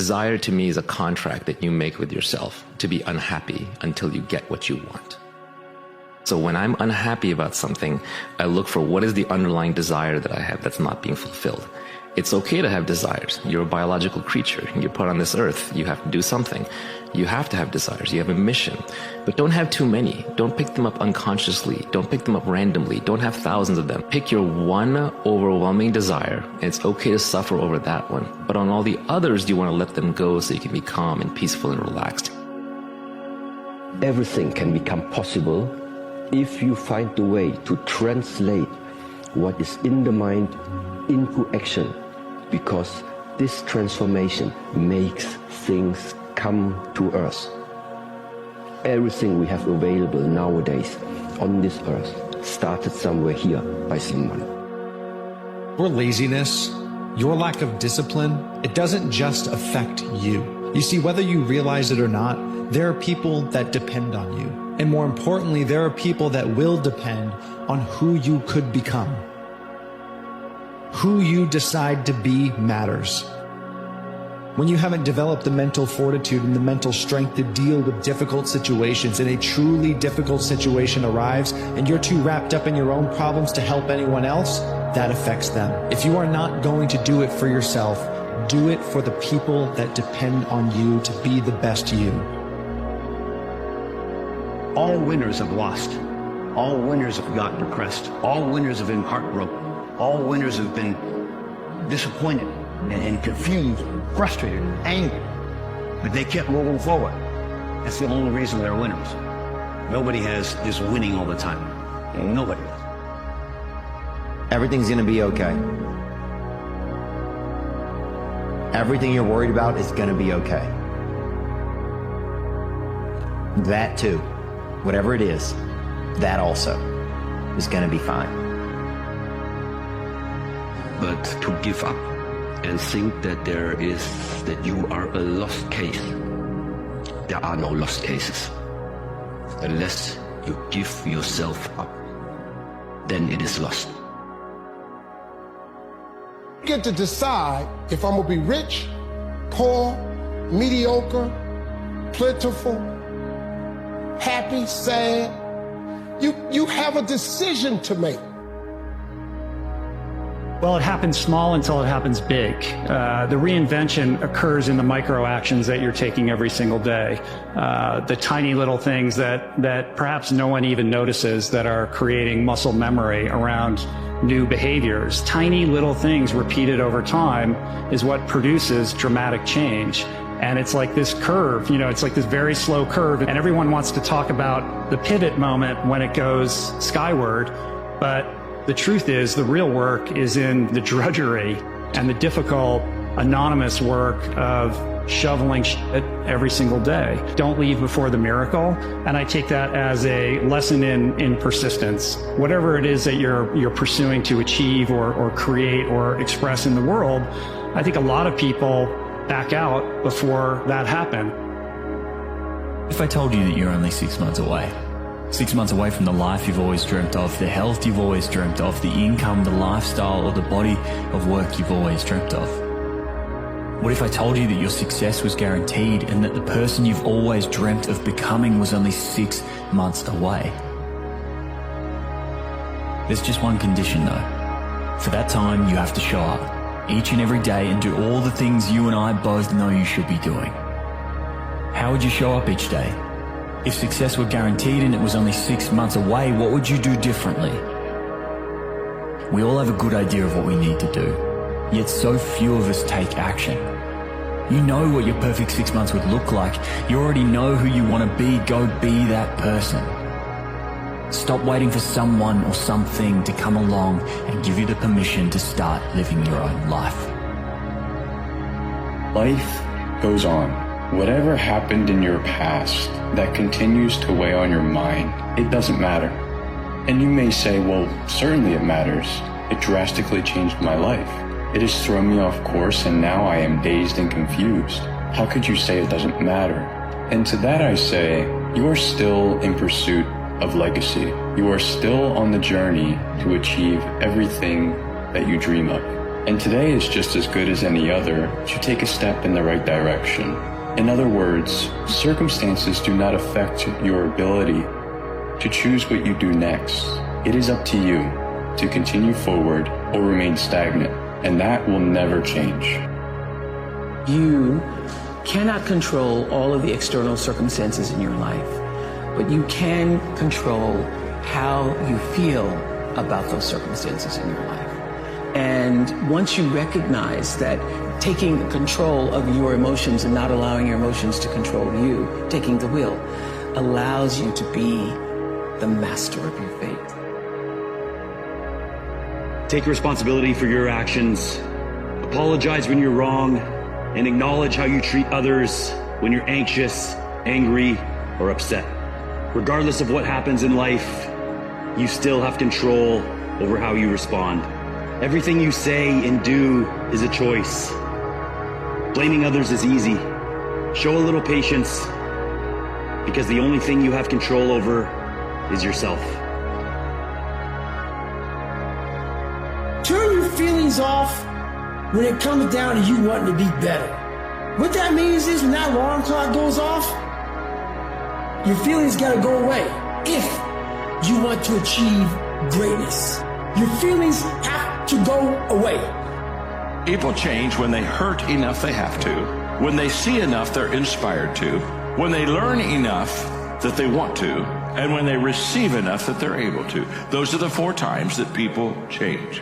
Desire to me is a contract that you make with yourself to be unhappy until you get what you want. So when I'm unhappy about something, I look for what is the underlying desire that I have that's not being fulfilled. It's okay to have desires. You're a biological creature. You're put on this earth. You have to do something. You have to have desires. You have a mission. But don't have too many. Don't pick them up unconsciously. Don't pick them up randomly. Don't have thousands of them. Pick your one overwhelming desire, and it's okay to suffer over that one. But on all the others, you want to let them go so you can be calm and peaceful and relaxed. Everything can become possible if you find the way to translate what is in the mind into action, because this transformation makes things come to us. Everything we have available nowadays on this earth started somewhere here by someone. Your laziness, your lack of discipline, it doesn't just affect you. You see, whether you realize it or not, there are people that depend on you. And more importantly, there are people that will depend on who you could become. Who you decide to be matters. When you haven't developed the mental fortitude and the mental strength to deal with difficult situations, and a truly difficult situation arrives, and you're too wrapped up in your own problems to help anyone else, that affects them. If you are not going to do it for yourself, do it for the people that depend on you to be the best you. All winners have lost. All winners have gotten depressed. All winners have been heartbroken. All winners have been disappointed and confused, frustrated, angry. But they kept moving forward. That's the only reason they're winners. Nobody is winning all the time. Nobody is. Everything's gonna be okay. Everything you're worried about is gonna be okay. That too, whatever it is, that also is gonna be fine. But to give up and think that that you are a lost case. There are no lost cases. Unless you give yourself up, then it is lost. You get to decide if I'm gonna be rich, poor, mediocre, plentiful, happy, sad. You have a decision to make. Well, it happens small until it happens big. The reinvention occurs in the micro actions that you're taking every single day. The tiny little things that perhaps no one even notices that are creating muscle memory around new behaviors. Tiny little things repeated over time is what produces dramatic change. And it's like this curve, it's like this very slow curve. And everyone wants to talk about the pivot moment when it goes skyward. But the truth is, the real work is in the drudgery and the difficult, anonymous work of shoveling shit every single day. Don't leave before the miracle. And I take that as a lesson in persistence. Whatever it is that you're pursuing to achieve or create or express in the world, I think a lot of people back out before that happen. If I told you that you're only 6 months away, 6 months away from the life you've always dreamt of, the health you've always dreamt of, the income, the lifestyle, or the body of work you've always dreamt of? What if I told you that your success was guaranteed and that the person you've always dreamt of becoming was only 6 months away? There's just one condition though. For that time, you have to show up each and every day and do all the things you and I both know you should be doing. How would you show up each day? If success were guaranteed and it was only 6 months away, what would you do differently? We all have a good idea of what we need to do, yet so few of us take action. You know what your perfect 6 months would look like. You already know who you want to be. Go be that person. Stop waiting for someone or something to come along and give you the permission to start living your own life. Life goes on. Whatever happened in your past that continues to weigh on your mind, it doesn't matter. And you may say, well, certainly it matters. It drastically changed my life. It has thrown me off course and now I am dazed and confused. How could you say it doesn't matter? And to that I say, you are still in pursuit of legacy. You are still on the journey to achieve everything that you dream of. And today is just as good as any other to take a step in the right direction. In other words, circumstances do not affect your ability to choose what you do next. It is up to you to continue forward or remain stagnant, and that will never change. You cannot control all of the external circumstances in your life, but you can control how you feel about those circumstances in your life. And once you recognize that taking control of your emotions and not allowing your emotions to control you, taking the wheel, allows you to be the master of your fate. Take responsibility for your actions. Apologize when you're wrong, and acknowledge how you treat others when you're anxious, angry, or upset. Regardless of what happens in life, you still have control over how you respond. Everything you say and do is a choice. Blaming others is easy. Show a little patience, because the only thing you have control over is yourself. Turn your feelings off when it comes down to you wanting to be better. What that means is when that alarm clock goes off, your feelings gotta go away if you want to achieve greatness. Your feelings have to go away. People change when they hurt enough they have to, when they see enough they're inspired to, when they learn enough that they want to, and when they receive enough that they're able to. Those are the 4 times that people change.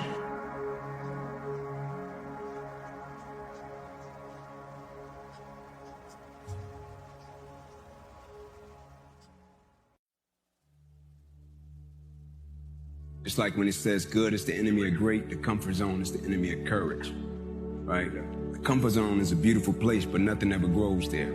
It's like when it says good is the enemy of great, the comfort zone is the enemy of courage, right? The comfort zone is a beautiful place, but nothing ever grows there.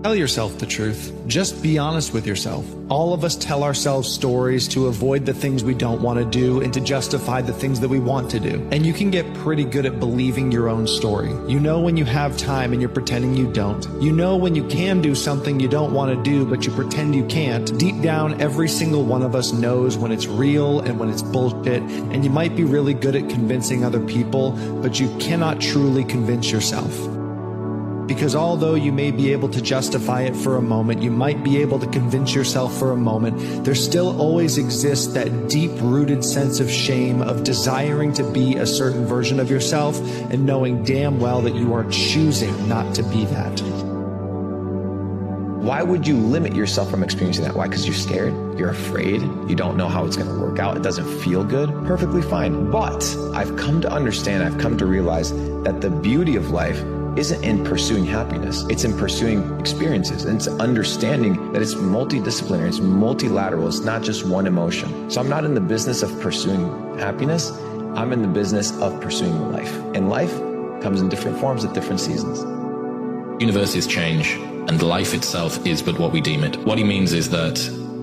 Tell yourself the truth. Just be honest with yourself. All of us tell ourselves stories to avoid the things we don't want to do and to justify the things that we want to do. And you can get pretty good at believing your own story. You know when you have time and you're pretending you don't. You know when you can do something you don't want to do, but you pretend you can't. Deep down, every single one of us knows when it's real and when it's bullshit. And you might be really good at convincing other people, but you cannot truly convince yourself. Because although you may be able to justify it for a moment, you might be able to convince yourself for a moment, there still always exists that deep-rooted sense of shame of desiring to be a certain version of yourself and knowing damn well that you are choosing not to be that. Why would you limit yourself from experiencing that? Why? Because you're scared, you're afraid, you don't know how it's going to work out, it doesn't feel good. Perfectly fine. But I've come to understand, I've come to realize that the beauty of life isn't in pursuing happiness. It's in pursuing experiences. And it's understanding that it's multidisciplinary, it's multilateral. It's not just one emotion. So I'm not in the business of pursuing happiness. I'm in the business of pursuing life. And life comes in different forms at different seasons. Universes change, and life itself is but what we deem it. What he means is that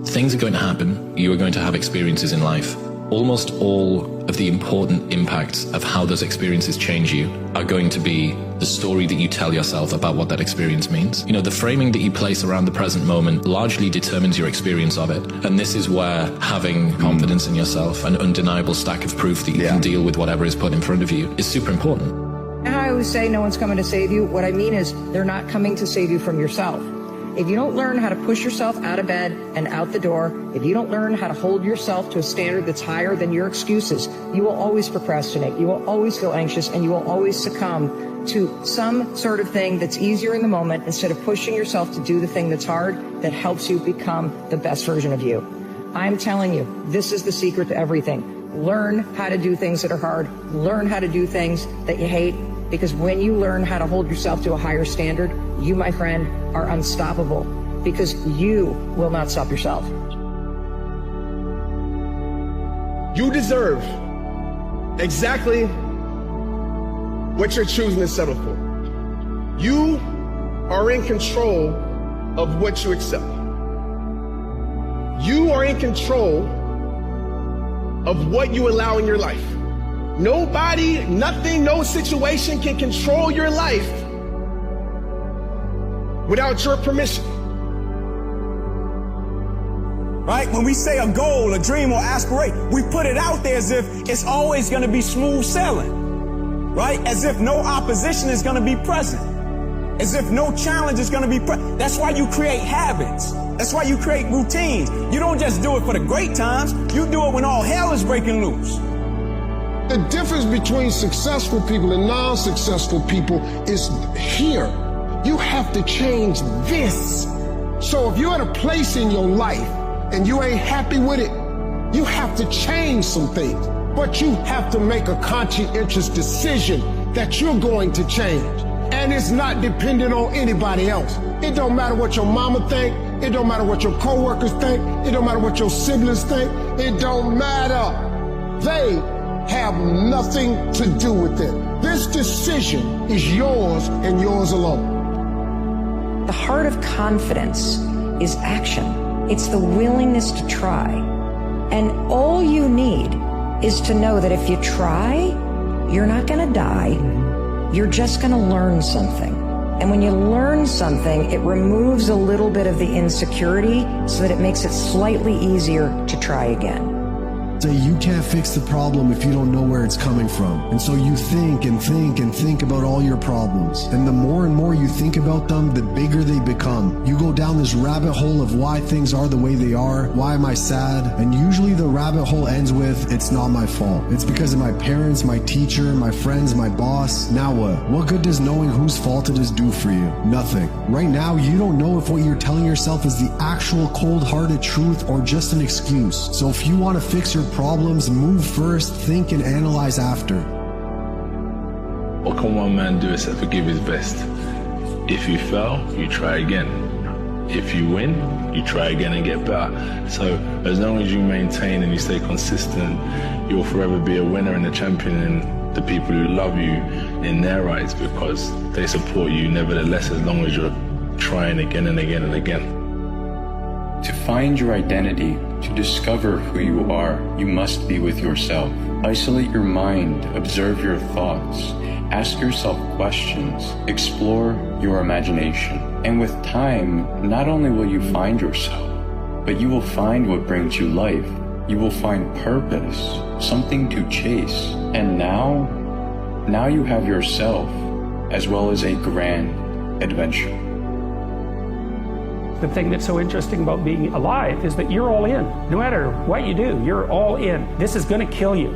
things are going to happen. You are going to have experiences in life. Almost all of the important impacts of how those experiences change you are going to be the story that you tell yourself about what that experience means. You know, the framing that you place around the present moment largely determines your experience of it. And this is where having confidence in yourself, an undeniable stack of proof that you can deal with whatever is put in front of you, is super important. I always say no one's coming to save you. What I mean is they're not coming to save you from yourself. If you don't learn how to push yourself out of bed and out the door, if you don't learn how to hold yourself to a standard that's higher than your excuses, you will always procrastinate, you will always feel anxious, and you will always succumb to some sort of thing that's easier in the moment instead of pushing yourself to do the thing that's hard that helps you become the best version of you. I'm telling you, this is the secret to everything. Learn how to do things that are hard. Learn how to do things that you hate. Because when you learn how to hold yourself to a higher standard, you, my friend, are unstoppable because you will not stop yourself. You deserve exactly what you're choosing to settle for. You are in control of what you accept. You are in control of what you allow in your life. Nobody, nothing, no situation can control your life without your permission. right? When we say a goal, a dream, or aspiration, we put it out there as if it's always going to be smooth sailing, right? As if no opposition is going to be present, as if no challenge is going to be present. That's why you create habits. That's why you create routines. You don't just do it for the great times. You do it when all hell is breaking loose. The difference between successful people and non-successful people is here. You have to change this. So if you're at a place in your life and you ain't happy with it, you have to change some things. But you have to make a conscientious decision that you're going to change. And it's not dependent on anybody else. It don't matter what your mama think. It don't matter what your coworkers think. It don't matter what your siblings think. It don't matter. They have nothing to do with it. This decision is yours and yours alone. The heart of confidence is action. It's the willingness to try. And all you need is to know that if you try, you're not going to die. You're just going to learn something. And when you learn something, it removes a little bit of the insecurity so that it makes it slightly easier to try again. Say you can't fix the problem if you don't know where it's coming from. And so you think and think and think about all your problems. And the more and more you think about them, the bigger they become. You go down this rabbit hole of why things are the way they are. Why am I sad? And usually the rabbit hole ends with, it's not my fault. It's because of my parents, my teacher, my friends, my boss. Now what? What good does knowing whose fault it is do for you? Nothing. Right now, you don't know if what you're telling yourself is the actual cold-hearted truth or just an excuse. So if you want to fix your problems, move first, think and analyze after. What can one man do except forgive his best? If you fail, you try again. If you win, you try again and get better. So as long as you maintain and you stay consistent, you'll forever be a winner and a champion, and the people who love you in their eyes, because they support you nevertheless, as long as you're trying again and again and again. To find your identity, to discover who you are, you must be with yourself. Isolate your mind, observe your thoughts, ask yourself questions, explore your imagination. And with time, not only will you find yourself, but you will find what brings you life. You will find purpose, something to chase. And now you have yourself, as well as a grand adventure. The thing that's so interesting about being alive is that you're all in. No matter what you do, you're all in. This is going to kill you.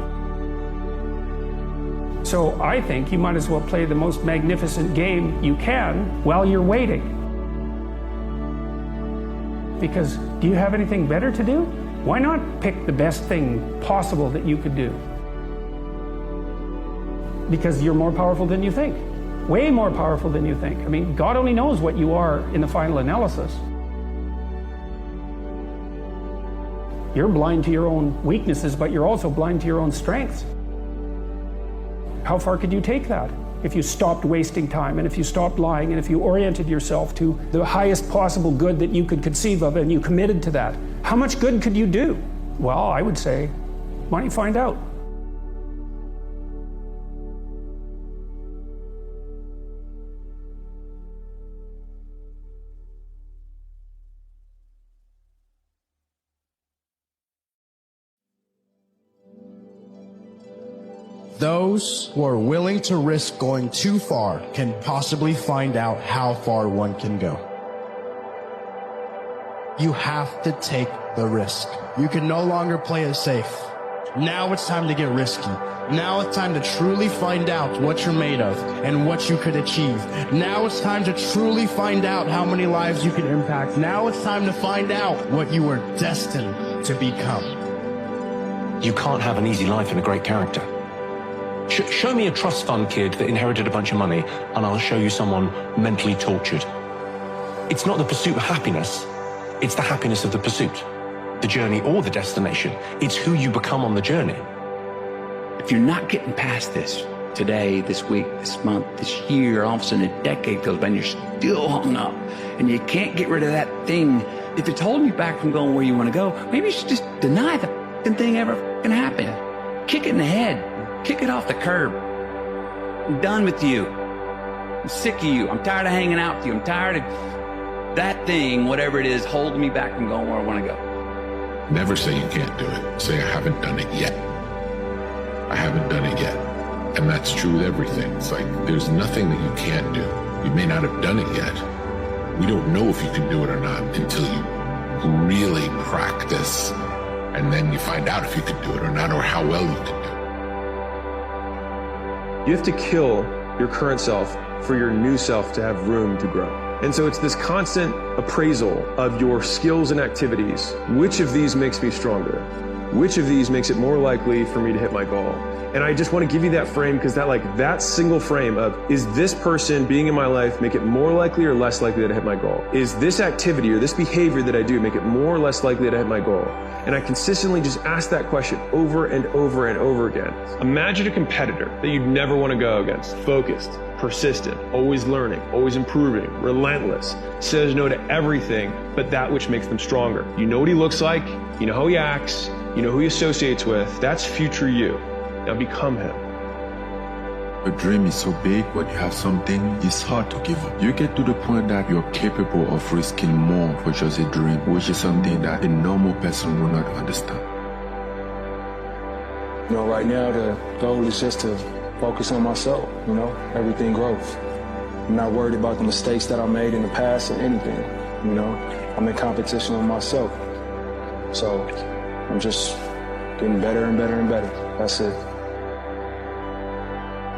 So I think you might as well play the most magnificent game you can while you're waiting. Because do you have anything better to do? Why not pick the best thing possible that you could do? Because you're more powerful than you think. Way more powerful than you think. I mean, God only knows what you are in the final analysis. You're blind to your own weaknesses, but you're also blind to your own strengths. How far could you take that if you stopped wasting time, and if you stopped lying, and if you oriented yourself to the highest possible good that you could conceive of, and you committed to that? How much good could you do? Well, I would say, why don't you find out? Those who are willing to risk going too far can possibly find out how far one can go. You have to take the risk. You can no longer play it safe. Now it's time to get risky. Now it's time to truly find out what you're made of and what you could achieve. Now it's time to truly find out how many lives you can impact. Now it's time to find out what you are destined to become. You can't have an easy life and a great character. Show me a trust fund kid that inherited a bunch of money, and I'll show you someone mentally tortured. It's not the pursuit of happiness, it's the happiness of the pursuit. The journey or the destination. It's who you become on the journey. If you're not getting past this, today, this week, this month, this year, all of a sudden a decade goes by and you're still hung up, and you can't get rid of that thing. If it's holding you back from going where you want to go, maybe you should just deny the thing ever can happen. Kick it in the head. Kick it off the curb. I'm done with you. I'm sick of you. I'm tired of hanging out with you. I'm tired of that thing, whatever it is, holding me back from going where I want to go. Never say you can't do it. Say, I haven't done it yet. I haven't done it yet. And that's true with everything. It's like, there's nothing that you can't do. You may not have done it yet. We don't know if you can do it or not until you really practice. And then you find out if you can do it or not, or how well you can do it. You have to kill your current self for your new self to have room to grow. And so it's this constant appraisal of your skills and activities. Which of these makes me stronger? Which of these makes it more likely for me to hit my goal? And I just want to give you that frame because that single frame of, is this person being in my life make it more likely or less likely that I hit my goal? Is this activity or this behavior that I do make it more or less likely that I hit my goal? And I consistently just ask that question over and over and over again. Imagine a competitor that you'd never want to go against. Focused, persistent, always learning, always improving, relentless, says no to everything but that which makes them stronger. You know what he looks like, you know how he acts, you know who he associates with. That's future you. Now become him. A dream is so big, when you have something, it's hard to give up. You get to the point that you're capable of risking more for just a dream, which is something that a normal person will not understand. You know, right now the goal is just to focus on myself, you know, everything grows. I'm not worried about the mistakes that I made in the past or anything, you know. I'm in competition with myself. So I'm just getting better and better and better. That's it.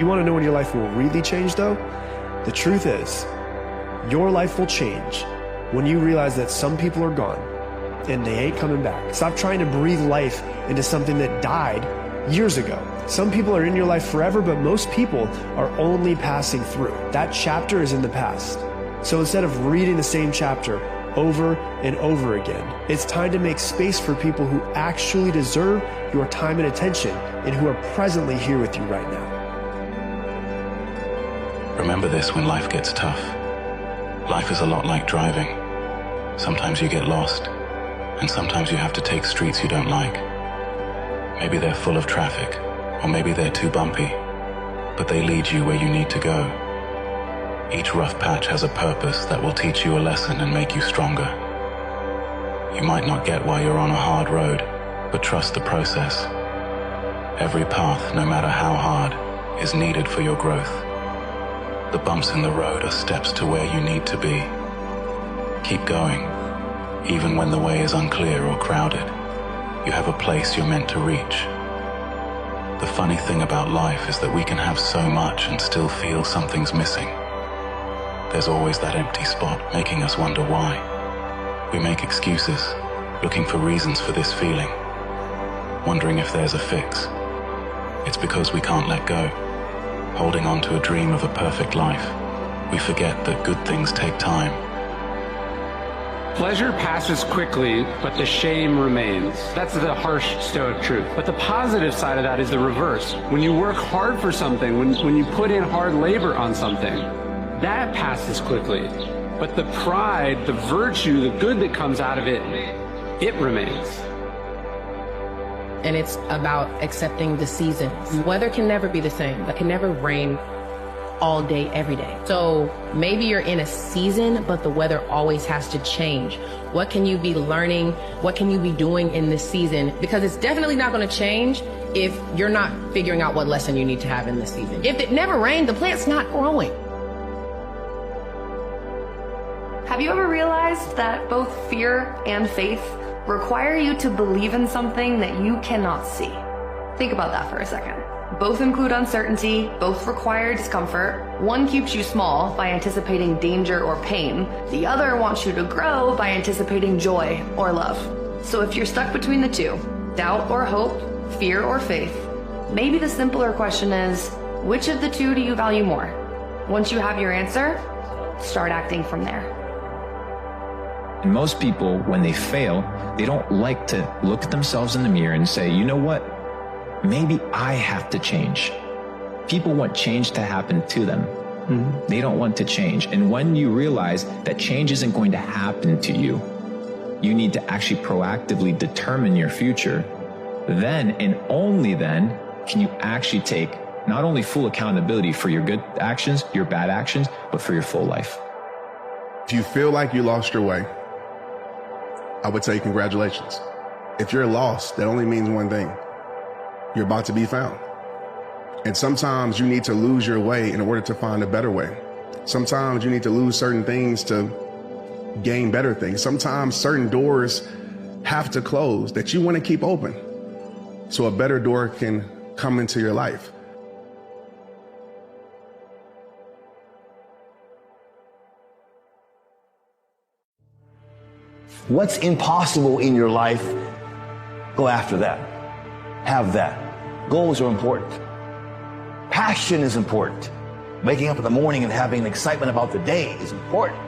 You want to know when your life will really change, though? The truth is, your life will change when you realize that some people are gone and they ain't coming back. Stop trying to breathe life into something that died years ago. Some people are in your life forever, but most people are only passing through. That chapter is in the past. So instead of reading the same chapter over and over again, it's time to make space for people who actually deserve your time and attention and who are presently here with you right now. Remember this when life gets tough. Life is a lot like driving. Sometimes you get lost, and sometimes you have to take streets you don't like. Maybe they're full of traffic, or maybe they're too bumpy, but they lead you where you need to go. Each rough patch has a purpose that will teach you a lesson and make you stronger. You might not get why you're on a hard road, but trust the process. Every path, no matter how hard, is needed for your growth. The bumps in the road are steps to where you need to be. Keep going, even when the way is unclear or crowded. You have a place you're meant to reach. The funny thing about life is that we can have so much and still feel something's missing. There's always that empty spot making us wonder why. We make excuses, looking for reasons for this feeling, wondering if there's a fix. It's because we can't let go. Holding on to a dream of a perfect life, we forget that good things take time. Pleasure passes quickly, but the shame remains. That's the harsh Stoic truth. But the positive side of that is the reverse. When you work hard for something, when you put in hard labor on something, that passes quickly. But the pride, the virtue, the good that comes out of it, it remains. And it's about accepting the seasons. Weather can never be the same. It can never rain all day, every day. So maybe you're in a season, but the weather always has to change. What can you be learning? What can you be doing in this season? Because it's definitely not going to change if you're not figuring out what lesson you need to have in this season. If it never rained, the plant's not growing. Have you ever realized that both fear and faith require you to believe in something that you cannot see? Think about that for a second. Both include uncertainty, both require discomfort. One keeps you small by anticipating danger or pain. The other wants you to grow by anticipating joy or love. So if you're stuck between the two, doubt or hope, fear or faith, maybe the simpler question is, which of the two do you value more? Once you have your answer, start acting from there. And most people, when they fail, they don't like to look at themselves in the mirror and say, you know what? Maybe I have to change. People want change to happen to them. Mm-hmm. They don't want to change. And when you realize that change isn't going to happen to you, you need to actually proactively determine your future. Then and only then can you actually take not only full accountability for your good actions, your bad actions, but for your full life. If you feel like you lost your way, I would say congratulations. If you're lost, that only means one thing. You're about to be found. And sometimes you need to lose your way in order to find a better way. Sometimes you need to lose certain things to gain better things. Sometimes certain doors have to close that you want to keep open so a better door can come into your life. What's impossible in your life? Go after that. Have that. Goals are important. Passion is important. Waking up in the morning and having excitement about the day is important.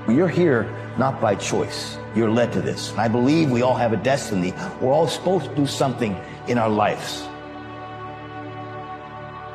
You're here not by choice. You're led to this. And I believe we all have a destiny. We're all supposed to do something in our lives.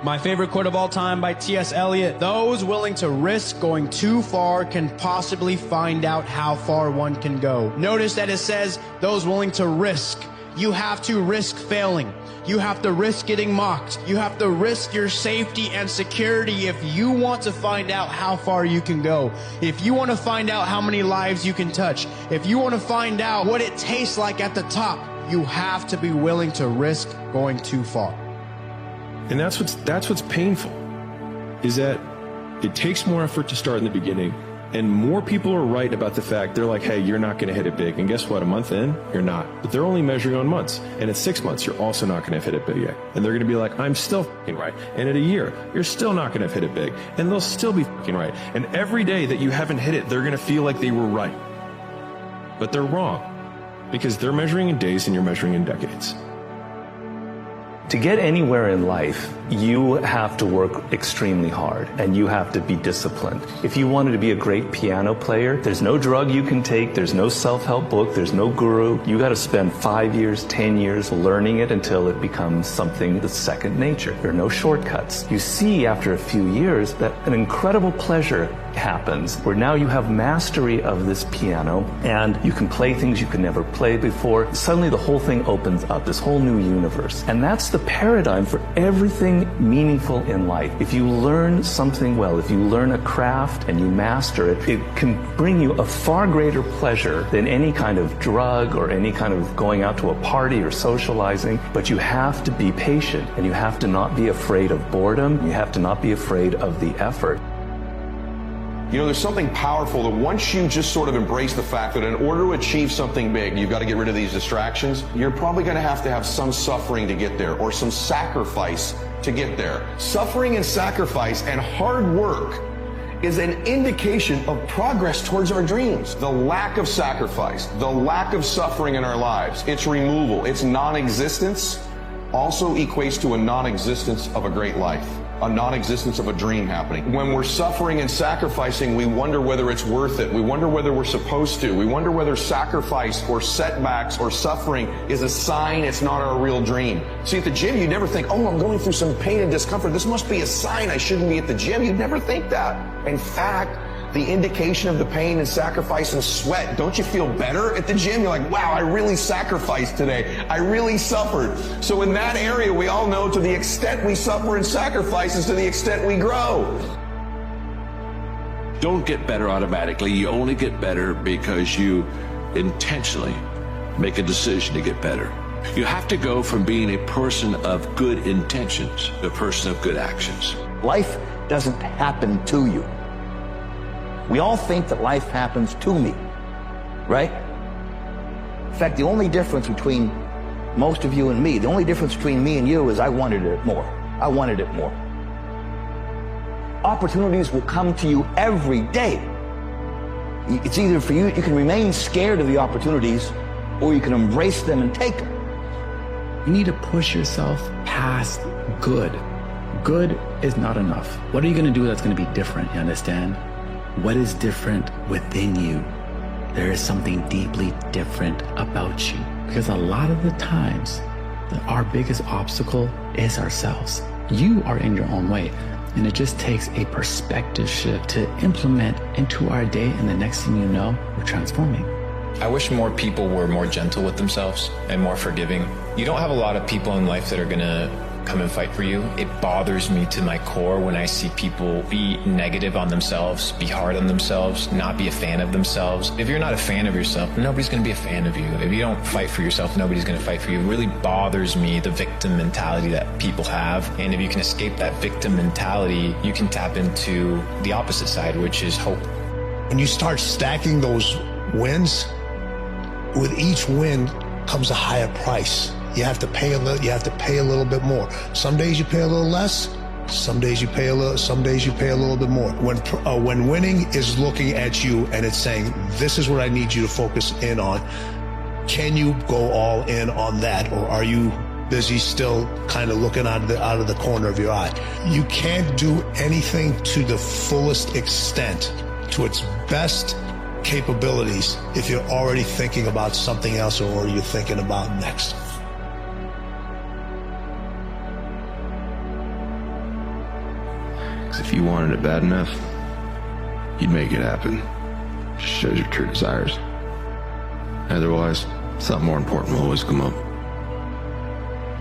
My favorite quote of all time by T.S. Eliot: those willing to risk going too far can possibly find out how far one can go. Notice that it says those willing to risk. You have to risk failing. You have to risk getting mocked. You have to risk your safety and security if you want to find out how far you can go. If you want to find out how many lives you can touch. If you want to find out what it tastes like at the top, you have to be willing to risk going too far. And that's what's painful, is that it takes more effort to start in the beginning, and more people are right about the fact, they're like, hey, you're not going to hit it big. And guess what? A month in, you're not. But they're only measuring on months. And at 6 months, you're also not going to hit it big yet. And they're going to be like, I'm still f***ing right. And at a year, you're still not going to hit it big. And they'll still be f***ing right. And every day that you haven't hit it, they're going to feel like they were right. But they're wrong, because they're measuring in days and you're measuring in decades. To get anywhere in life, you have to work extremely hard and you have to be disciplined. If you wanted to be a great piano player, there's no drug you can take, there's no self-help book, there's no guru. You got to spend 5 years, 10 years learning it until it becomes something that's second nature. There are no shortcuts. You see after a few years that an incredible pleasure happens where now you have mastery of this piano and you can play things you could never play before. Suddenly the whole thing opens up, this whole new universe. And that's the paradigm for everything meaningful in life. If you learn something well, if you learn a craft and you master it, it can bring you a far greater pleasure than any kind of drug or any kind of going out to a party or socializing. But you have to be patient and you have to not be afraid of boredom. You have to not be afraid of the effort. You know, there's something powerful that once you just sort of embrace the fact that in order to achieve something big, you've got to get rid of these distractions. You're probably going to have some suffering to get there or some sacrifice to get there. Suffering and sacrifice and hard work is an indication of progress towards our dreams. The lack of sacrifice, the lack of suffering in our lives, its removal, its non-existence also equates to a non-existence of a great life. A non-existence of a dream happening. When we're suffering and sacrificing, we wonder whether it's worth it. We wonder whether we're supposed to. We wonder whether sacrifice or setbacks or suffering is a sign it's not our real dream. See, at the gym, you never think, oh, I'm going through some pain and discomfort. This must be a sign I shouldn't be at the gym. You'd never think that. In fact, the indication of the pain and sacrifice and sweat, don't you feel better at the gym? You're like, wow, I really sacrificed today. I really suffered. So in that area, we all know to the extent we suffer and sacrifice is to the extent we grow. Don't get better automatically. You only get better because you intentionally make a decision to get better. You have to go from being a person of good intentions to a person of good actions. Life doesn't happen to you. We all think that life happens to me, right? In fact, the only difference between most of you and me, the only difference between me and you is I wanted it more. I wanted it more. Opportunities will come to you every day. It's either for you, you can remain scared of the opportunities, or you can embrace them and take them. You need to push yourself past good. Good is not enough. What are you going to do that's going to be different, you understand? What is different within you? There is something deeply different about you. Because a lot of the times, our biggest obstacle is ourselves. You are in your own way. And it just takes a perspective shift to implement into our day. And the next thing you know, we're transforming. I wish more people were more gentle with themselves and more forgiving. You don't have a lot of people in life that are going to come and fight for you. It bothers me to my core when I see people be negative on themselves, be hard on themselves, not be a fan of themselves. If you're not a fan of yourself, nobody's going to be a fan of you. If you don't fight for yourself, nobody's going to fight for you. It really bothers me, the victim mentality that people have. And if you can escape that victim mentality, you can tap into the opposite side, which is hope. When you start stacking those wins, with each win comes a higher price. You have to pay a little bit more. Some days you pay a little less. Some days you pay a little bit more. When winning is looking at you and it's saying, this is what I need you to focus in on, can you go all in on that, or are you busy still kind of looking out of the corner of your eye? You can't do anything to the fullest extent, to its best capabilities, if you're already thinking about something else or you're thinking about next. If you wanted it bad enough, you'd make it happen. Just shows your true desires. Otherwise, something more important will always come up.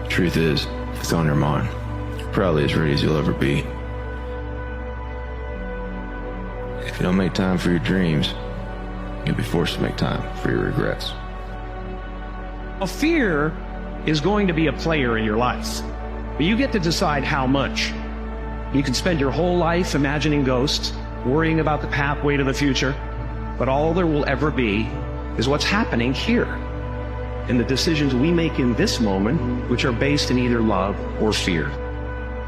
The truth is, if it's on your mind, you're probably as ready as you'll ever be. If you don't make time for your dreams, you'll be forced to make time for your regrets. A fear is going to be a player in your life, but you get to decide how much. You can spend your whole life imagining ghosts, worrying about the pathway to the future, but all there will ever be is what's happening here, and the decisions we make in this moment, which are based in either love or fear.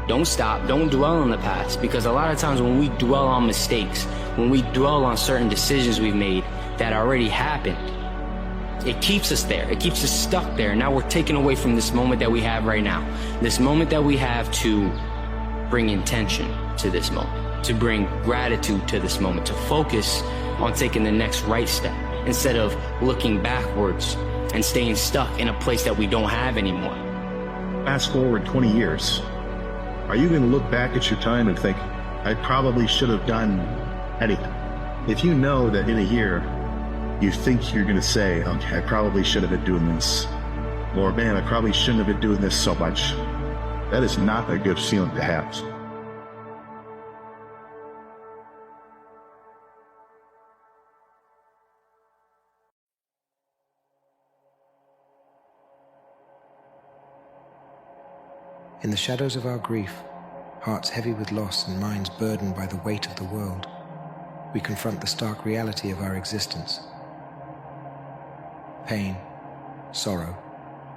Don't stop, don't dwell on the past, because a lot of times when we dwell on mistakes, when we dwell on certain decisions we've made that already happened, it keeps us there, it keeps us stuck there. Now we're taken away from this moment that we have right now, this moment that we have to bring intention to this moment, to bring gratitude to this moment, to focus on taking the next right step instead of looking backwards and staying stuck in a place that we don't have anymore. Fast forward 20 years. Are you going to look back at your time and think, I probably should have done anything? If you know that in a year, you think you're going to say, okay, I probably should have been doing this, or man, I probably shouldn't have been doing this so much. That is not a good feeling to have. In the shadows of our grief, hearts heavy with loss and minds burdened by the weight of the world, we confront the stark reality of our existence. Pain, sorrow,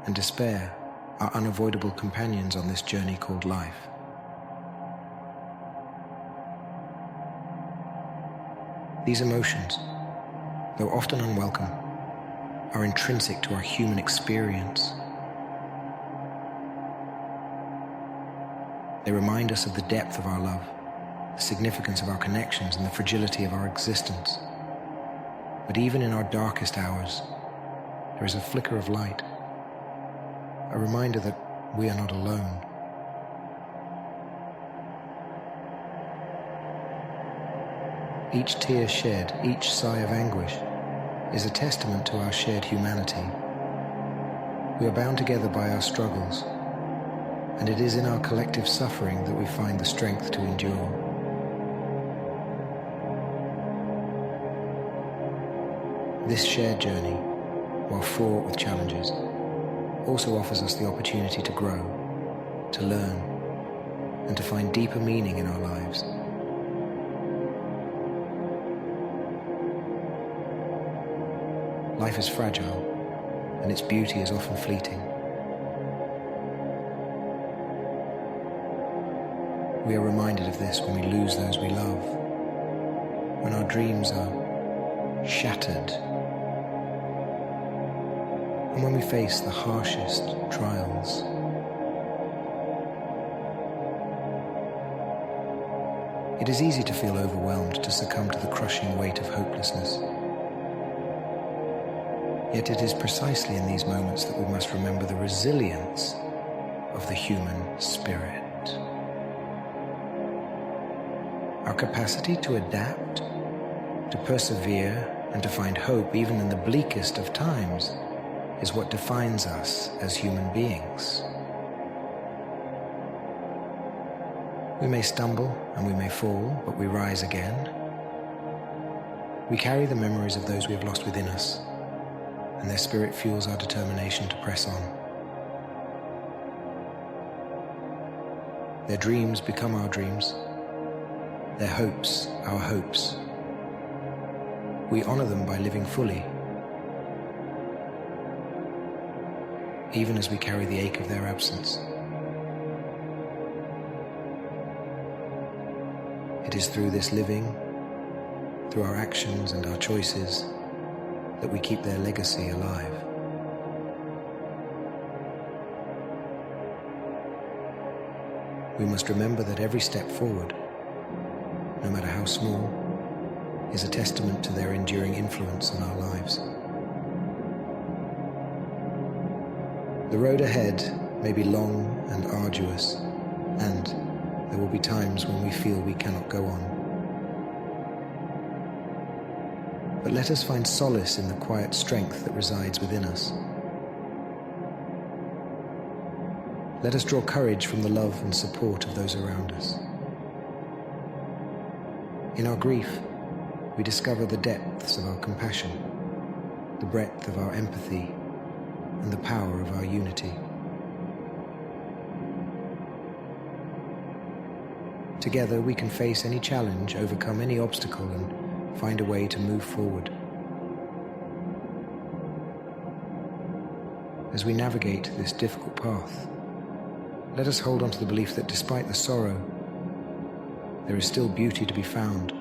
and despair are unavoidable companions on this journey called life. These emotions, though often unwelcome, are intrinsic to our human experience. They remind us of the depth of our love, the significance of our connections, and the fragility of our existence. But even in our darkest hours, there is a flicker of light, a reminder that we are not alone. Each tear shed, each sigh of anguish, is a testament to our shared humanity. We are bound together by our struggles, and it is in our collective suffering that we find the strength to endure. This shared journey, while fraught with challenges, also offers us the opportunity to grow, to learn, and to find deeper meaning in our lives. Life is fragile, and its beauty is often fleeting. We are reminded of this when we lose those we love, when our dreams are shattered, and when we face the harshest trials. It is easy to feel overwhelmed, to succumb to the crushing weight of hopelessness. Yet it is precisely in these moments that we must remember the resilience of the human spirit. Our capacity to adapt, to persevere, and to find hope even in the bleakest of times is what defines us as human beings. We may stumble and we may fall, but we rise again. We carry the memories of those we have lost within us, and their spirit fuels our determination to press on. Their dreams become our dreams, their hopes our hopes. We honor them by living fully, even as we carry the ache of their absence. It is through this living, through our actions and our choices, that we keep their legacy alive. We must remember that every step forward, no matter how small, is a testament to their enduring influence on our lives. The road ahead may be long and arduous, and there will be times when we feel we cannot go on. But let us find solace in the quiet strength that resides within us. Let us draw courage from the love and support of those around us. In our grief, we discover the depths of our compassion, the breadth of our empathy, and the power of our unity. Together we can face any challenge, overcome any obstacle, and find a way to move forward. As we navigate this difficult path, let us hold on to the belief that despite the sorrow, there is still beauty to be found.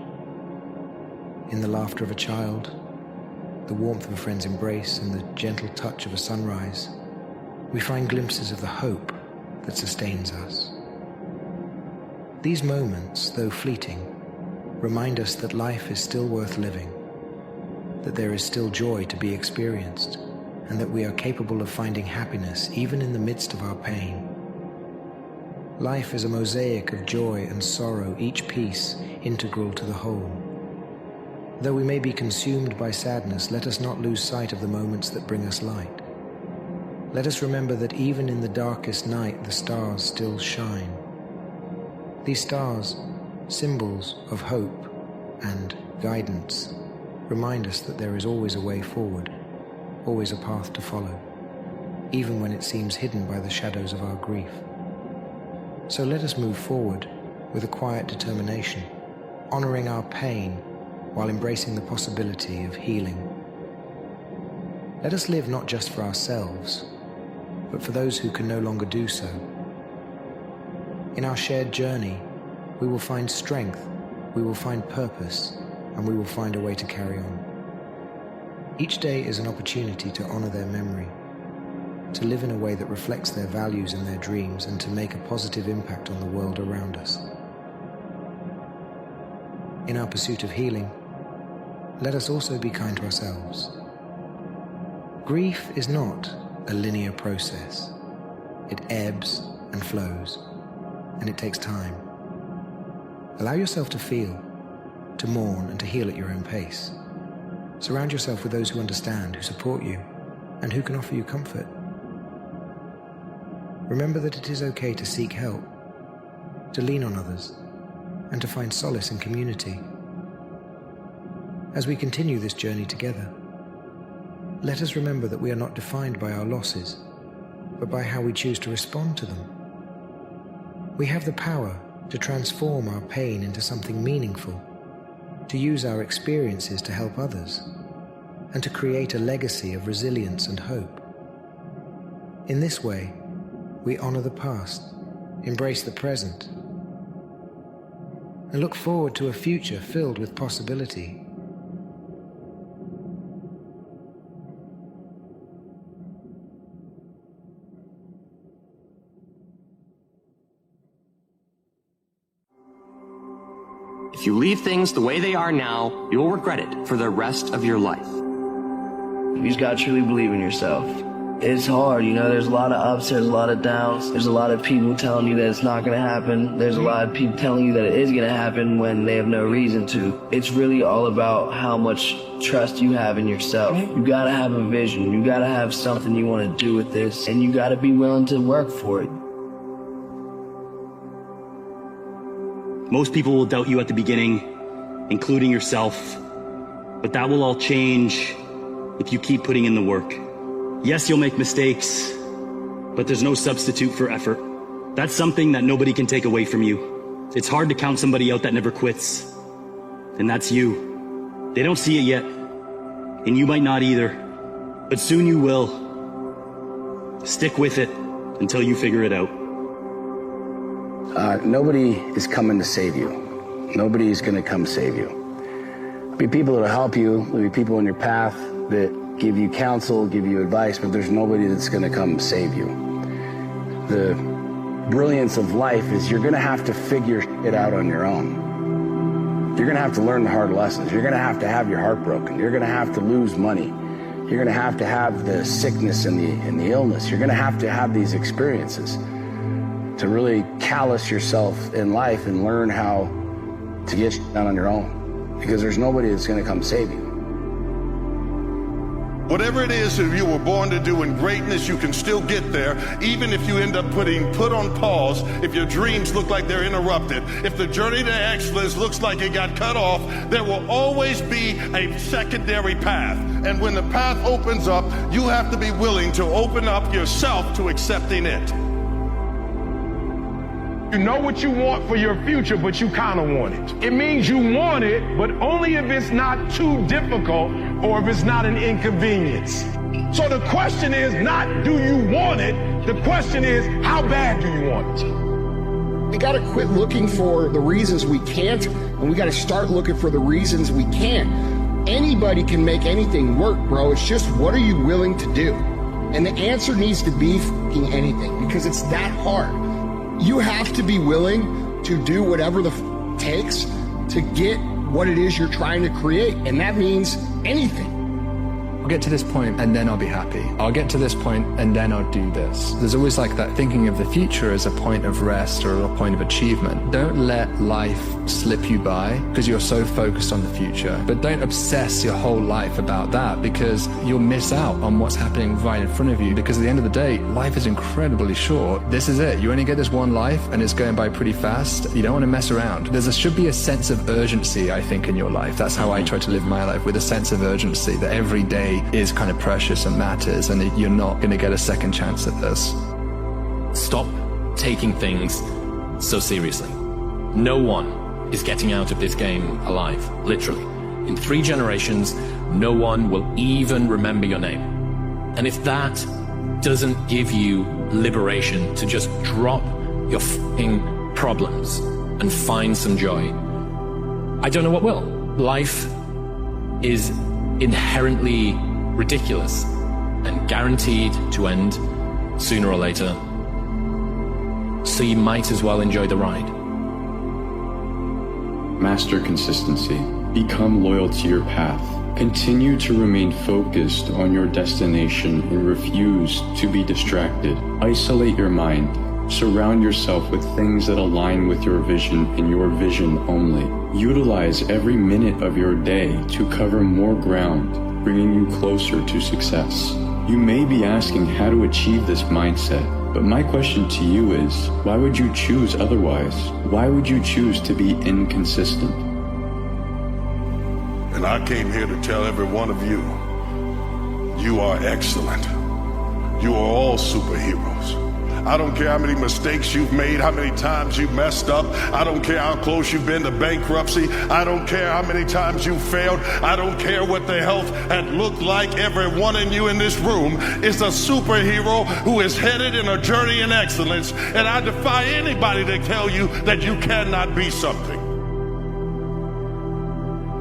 In the laughter of a child, the warmth of a friend's embrace, and the gentle touch of a sunrise, we find glimpses of the hope that sustains us. These moments, though fleeting, remind us that life is still worth living, that there is still joy to be experienced, and that we are capable of finding happiness even in the midst of our pain. Life is a mosaic of joy and sorrow, each piece integral to the whole. Though we may be consumed by sadness, let us not lose sight of the moments that bring us light. Let us remember that even in the darkest night, the stars still shine. These stars, symbols of hope and guidance, remind us that there is always a way forward, always a path to follow, even when it seems hidden by the shadows of our grief. So let us move forward with a quiet determination, honoring our pain while embracing the possibility of healing. Let us live not just for ourselves, but for those who can no longer do so. In our shared journey, we will find strength, we will find purpose, and we will find a way to carry on. Each day is an opportunity to honor their memory, to live in a way that reflects their values and their dreams, and to make a positive impact on the world around us. In our pursuit of healing, let us also be kind to ourselves. Grief is not a linear process. It ebbs and flows, and it takes time. Allow yourself to feel, to mourn, and to heal at your own pace. Surround yourself with those who understand, who support you, and who can offer you comfort. Remember that it is okay to seek help, to lean on others, and to find solace in community. As we continue this journey together, let us remember that we are not defined by our losses, but by how we choose to respond to them. We have the power to transform our pain into something meaningful, to use our experiences to help others, and to create a legacy of resilience and hope. In this way, we honor the past, embrace the present, and look forward to a future filled with possibility. If you leave things the way they are now, you'll regret it for the rest of your life. You just gotta truly believe in yourself. It's hard, there's a lot of ups, there's a lot of downs, there's a lot of people telling you that it's not gonna happen, there's a lot of people telling you that it is gonna happen when they have no reason to. It's really all about how much trust you have in yourself. You gotta have a vision, you gotta have something you wanna do with this, and you gotta be willing to work for it. Most people will doubt you at the beginning, including yourself, but that will all change if you keep putting in the work. Yes, you'll make mistakes, but there's no substitute for effort. That's something that nobody can take away from you. It's hard to count somebody out that never quits, and that's you. They don't see it yet, and you might not either, but soon you will. Stick with it until you figure it out. Nobody is coming to save you. Nobody is going to come save you. There'll be people that will help you. There'll be people in your path that give you counsel, give you advice, but there's nobody that's going to come save you. The brilliance of life is you're going to have to figure it out on your own. You're going to have to learn the hard lessons. You're going to have your heart broken. You're going to have to lose money. You're going to have the sickness and the illness. You're going to have these experiences to really callous yourself in life and learn how to get done on your own, because there's nobody that's going to come save you. Whatever it is that you were born to do in greatness, you can still get there, even if you end up put on pause, if your dreams look like they're interrupted, if the journey to excellence looks like it got cut off, there will always be a secondary path. And when the path opens up, you have to be willing to open up yourself to accepting it. You know what you want for your future, but you kind of want it. It means you want it, but only if it's not too difficult or if it's not an inconvenience. So the question is not, do you want it? The question is, how bad do you want it? We got to quit looking for the reasons we can't, and we got to start looking for the reasons we can. Anybody can make anything work, bro. It's just, what are you willing to do? And the answer needs to be fucking anything, because it's that hard. You have to be willing to do whatever the takes to get what it is you're trying to create. And that means anything. I'll get to this point and then I'll be happy. I'll get to this point and then I'll do this. There's always like that thinking of the future as a point of rest or a point of achievement. Don't let life slip you by because you're so focused on the future. But don't obsess your whole life about that, because you'll miss out on what's happening right in front of you. Because at the end of the day, life is incredibly short. This is it. You only get this one life and it's going by pretty fast. You don't want to mess around. There should be a sense of urgency, I think, in your life. That's how I try to live my life, with a sense of urgency that every day is kind of precious and matters, and you're not going to get a second chance at this. Stop taking things so seriously. No one is getting out of this game alive, literally. In 3 generations, no one will even remember your name. And if that doesn't give you liberation to just drop your f***ing problems and find some joy, I don't know what will. Life is inherently ridiculous and guaranteed to end sooner or later. So you might as well enjoy the ride. Master consistency. Become loyal to your path. Continue to remain focused on your destination and refuse to be distracted. Isolate your mind. Surround yourself with things that align with your vision and your vision only. Utilize every minute of your day to cover more ground, bringing you closer to success. You may be asking how to achieve this mindset, but my question to you is, why would you choose otherwise? Why would you choose to be inconsistent? And I came here to tell every one of you, you are excellent. You are all superheroes. I don't care how many mistakes you've made, how many times you've messed up. I don't care how close you've been to bankruptcy. I don't care how many times you failed. I don't care what the health had looked like. Every one of you in this room is a superhero who is headed in a journey in excellence. And I defy anybody to tell you that you cannot be something.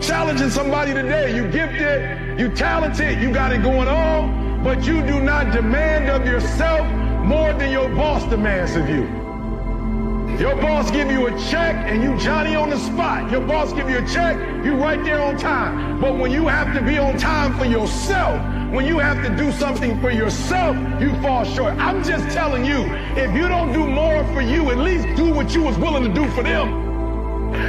Challenging somebody today. You gifted, you talented, you got it going on, but you do not demand of yourself more than your boss demands of you. Your boss give you a check and you Johnny on the spot. Your boss give you a check, you right there on time. But when you have to be on time for yourself, when you have to do something for yourself, you fall short. I'm just telling you, if you don't do more for you, at least do what you was willing to do for them.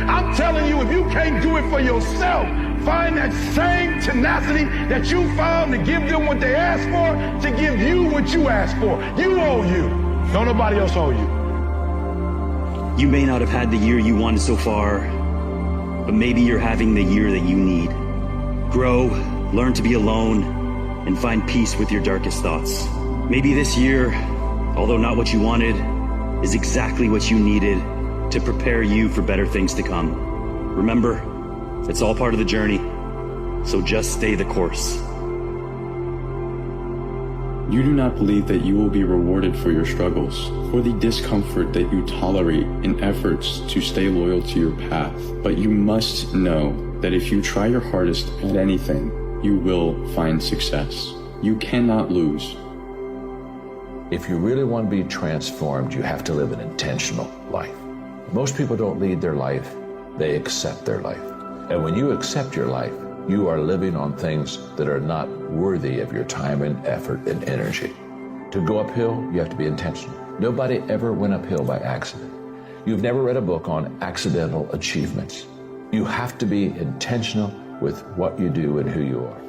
I'm telling you, if you can't do it for yourself, find that same tenacity that you found to give them what they asked for, to give you what you asked for. You owe you. Don't nobody else owe you. You may not have had the year you wanted so far, but maybe you're having the year that you need. Grow, learn to be alone, and find peace with your darkest thoughts. Maybe this year, although not what you wanted, is exactly what you needed to prepare you for better things to come. Remember, it's all part of the journey, so just stay the course. You do not believe that you will be rewarded for your struggles, for the discomfort that you tolerate in efforts to stay loyal to your path. But you must know that if you try your hardest at anything, you will find success. You cannot lose. If you really want to be transformed, you have to live an intentional life. Most people don't lead their life, they accept their life. And when you accept your life, you are living on things that are not worthy of your time and effort and energy. To go uphill, you have to be intentional. Nobody ever went uphill by accident. You've never read a book on accidental achievements. You have to be intentional with what you do and who you are.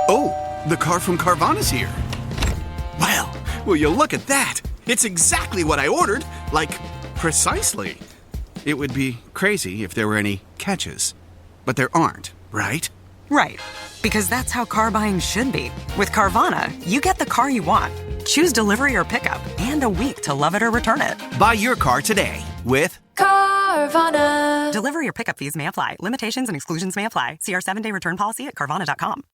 Oh, the car from Carvana's here. Well, will you look at that? It's exactly what I ordered. Like, precisely. It would be crazy if there were any catches. But there aren't, right? Right. Because that's how car buying should be. With Carvana, you get the car you want. Choose delivery or pickup and a week to love it or return it. Buy your car today with Carvana. Delivery or pickup fees may apply. Limitations and exclusions may apply. See our 7-day return policy at Carvana.com.